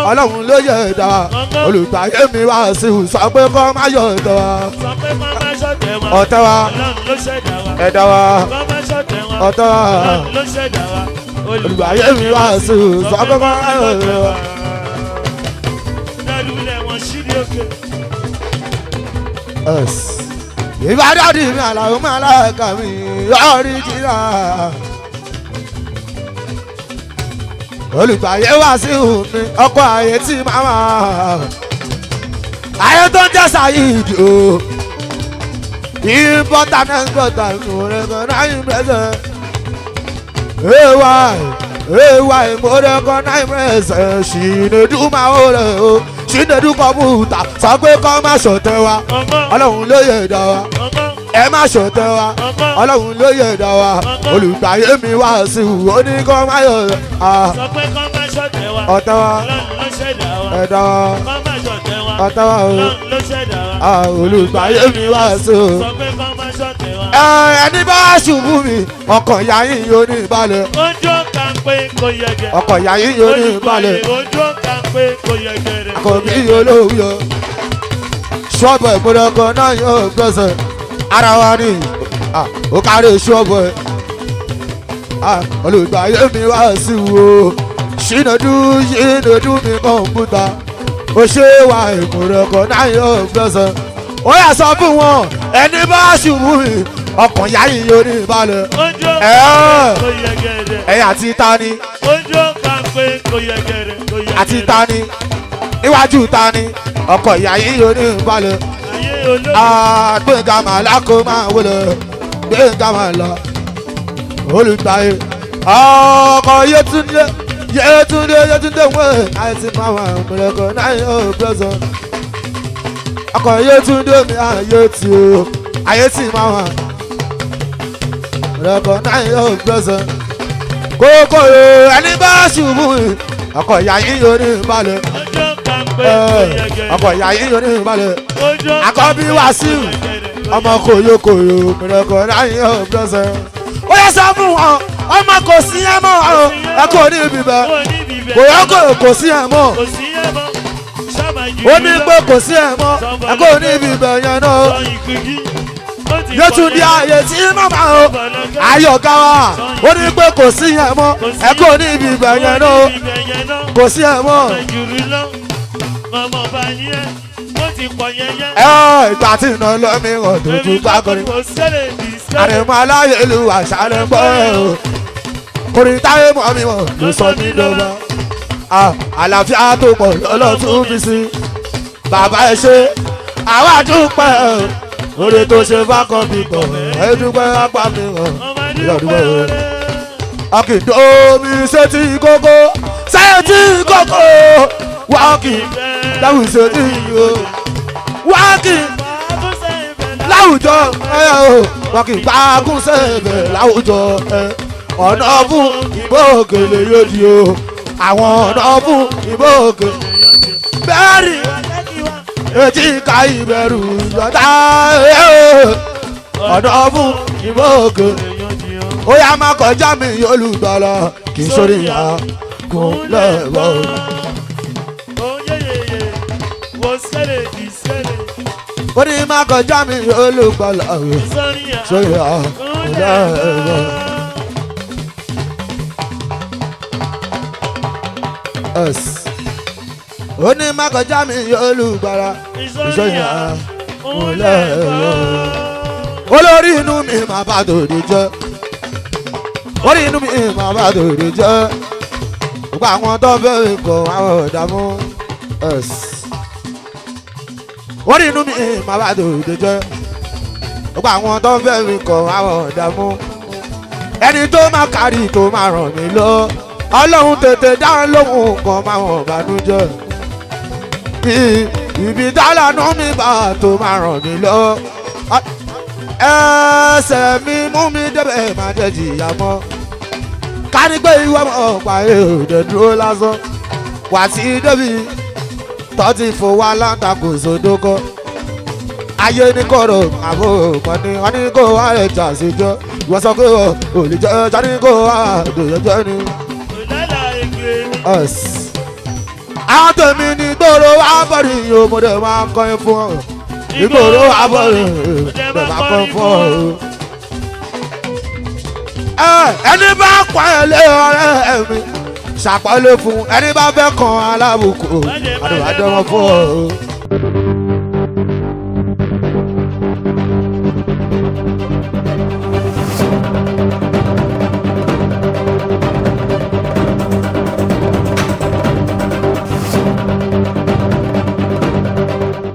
ọlọ́run ló ṣẹ̀dá wa. olùgbàyé mi wá sí i sọ pé kọ́ máa ṣọ̀tẹ̀ wa. sọ pé kọ́ máa ṣọ̀tẹ̀ wa. ọ̀tẹ̀ wa. ọlọ́run ló ṣẹ̀dá wa. ẹ̀dá wa. kọ́ máa ṣọ̀tẹ̀ wa. ọ̀tẹ̀ wa. ọlọ́run ló ṣẹ̀dá wa. olùgbàyé mi wá sí i sọ pé kọ́ máa ṣọ̀tẹ̀ wa. dálúlẹ̀ wọn ṣí ní òkè. Ìbádàdì mi Alao Malaika mi ọ̀ríjìnà. Olùgbàyé wá sí mi ọkọ̀ ayé tí màmá. Ayé tó ń jẹ́ Saheed o. Important and important to recognize present. AY mo recognize present. Ṣìnàdú máa wò rẹ̀ o. Ṣìnàdú kọ̀m̀pútà sọ pé kọ́ máa ṣọ̀tẹ̀ wa. Ọlọ́run ló yẹ dá wa. Ẹ má ṣọ̀tẹ̀ wa. Ọlọ́run ló yẹ dá wa. Olùgbàyé mi wá sí i ó ní kọ́ máa yọ̀ sọ pé kọ́ máa ṣọ̀tẹ̀ wa. ọ̀tẹ̀ wa. ọlọ́run ló ṣẹ̀dá wa. ẹ̀dá wa. kọ́ máa ṣọ̀tẹ̀ wa. ọ̀tẹ̀ wa o. ọlọ́run ló ṣẹ̀dá wa. Olùgbàyé mi wá sí i. sọ pé kọ́ máa ṣọ̀tẹ̀ wa. Ẹni bá ṣubú mi ọkàn ìyá yín yóò ní ìbálẹ̀. ojú ọ̀ka pé kò yẹgẹ. ọkàn ìyá yín yóò ní ìbálẹ̀. ojú ọ̀ka pé kò yẹgẹ rẹ̀. àkọ́bí olówó yọ. ṣọ́ọ̀bù ìmúdọ́kọ náà yóò gbẹ̀sẹ̀. ara wa ni ó kárí ṣọ́ọ̀bù ẹ̀. Olùgbàyé mi wá sí wo. Ṣìnàdú mi kọ̀m̀pútà. ó ṣe wà ìmúdọ́kọ náà yóò gbẹ̀sẹ̀. ó yà sọ fún wọn ẹni bá ṣubú mi ọkàn ìyá yín yóò ní ìbálẹ̀. ojú ọ̀ka pé kò yẹgẹ rẹ̀. ẹ̀yà àti tani. ojú ọ̀ka pé kò yẹgẹ rẹ̀. àti tani níwájú tani ọkọ ìyá yìí yóò ní ìbálẹ̀. ayé olóògbé. Gbẹ̀ngà Màlákò máa wọlé Gbẹ̀ngà Màlá olùgbàyè ọkọ Yétúndé wẹ̀ àìsí máa mọ̀lẹ́kọ̀ náà yóò gbẹ̀sọ̀. ọkọ Yétúndé mi àyè tí o àyè tí máa wà mọ̀lẹ́kọ̀ náà yóò gbẹ̀sọ̀. kókó ẹni bá ṣubú ọkọ ìyá yìí yóò ní ìbálẹ̀. ọkọ ìyá yìí yóò ní ìbálẹ̀. àkọ́bí Wàsíù ọmọ kòyókòyó mìíràn láyé ọ̀gbẹ́sẹ̀. ó yẹ sọ fún wọn ọmọ kò sí ẹ mọ́ ẹ kò ní ibi bẹ́ẹ̀ kòyókòyó kò sí ẹ mọ́ ó ní pé kò sí ẹ mọ́ ẹ kò ní ibi bẹ́ẹ̀ yẹn náà. Yétúndé ayé tí màmá o ayọ̀ká wa ó ní pé kò sí ẹ mọ́ ẹ kò ní ibi bẹ́ẹ̀ yẹn náà kò sí ẹ mọ́. Ìgbà tí iná lọ́mí hàn tójú gbàgọ́rin Aremo Aláyélúwà ṣàlẹ̀ ń gbọ́ ẹ̀ o orin táyé mọ́ mi wọ̀n ló sọ mí lọ́wọ́ àlàáfíà tó pọ̀ lọ́lọ́tún fi sí bàbá ẹ ṣe àwa dúpẹ́ oore tó ṣe fákan bí pọ̀ ẹ dúpẹ́ apá mi hàn ìyọ̀dúpẹ́ o. Akíndó mi sétí kókó sétí kókó wákì dáhùn sétí yìí wákì láwùjọ wákì gbágùn sẹ́ẹ̀bẹ̀ láwùjọ ọ̀nà fún ìbò òkèlè yóò di o àwọn ọ̀nà fún ìbò òkèlè bẹ́ẹ̀rì etí ká ìbẹ̀rù yọ̀tá ọ̀nà fún ìbò òkèlè ó yá má kọjá mi olùgbàlà kì í sórí ìyá kò lẹ́wọ̀. ó ní má kọjá mi olùgbàlà sórí ìyá kò lẹ́wọ̀. ó ní má kọjá mi olùgbàlà sórí ìyá kò lẹ́wọ̀. olórí inú mi má bá tòde jẹ́ orí inú mi máa bá tòde jẹ́ gbogbo àwọn tó fẹ́ kọ́ àwọn ọ̀dààmú orí inú mi máa bá tòde jẹ́ gbogbo àwọn tó fẹ́ kọ́ àwọn ọ̀dààmú ẹni tó máa kárí tó máa ràn mí lọ ọlọ́run tètè dáhùn lóhùn kan máa wọ̀n bànújẹ́ ibi dálànà mi bá tó máa ràn mí lọ ẹsẹ̀ mi mú mi débẹ̀ máa jẹ́ jìyà mọ́ kárí pé ìwọ ọ̀pá òde dúró lásán wà sí débi tọ́tí fowó aláǹtakùn sódókó ayé ní kọ̀rọ̀ àbò mọ́ni wọ́n ní kó wá ẹ̀jà síjọ́ ìwọ sọ pé olùjẹ́ ẹja ní kó wá ẹ̀jẹ̀ ní. àwọn tèmi ní gbòòrò àbọ̀rì yìí mo dẹ̀ máa ń kọrin fún ọ ìgbòòrò àbọ̀rì dẹ̀ máa kọrin fún ọ. ẹni bá pa ẹ̀ lé ọ̀rẹ́ mi ṣàpọ́nlé fún ẹni bá fẹ́ kan alábùkù àdùnnà jẹ́ wọn fún ọ.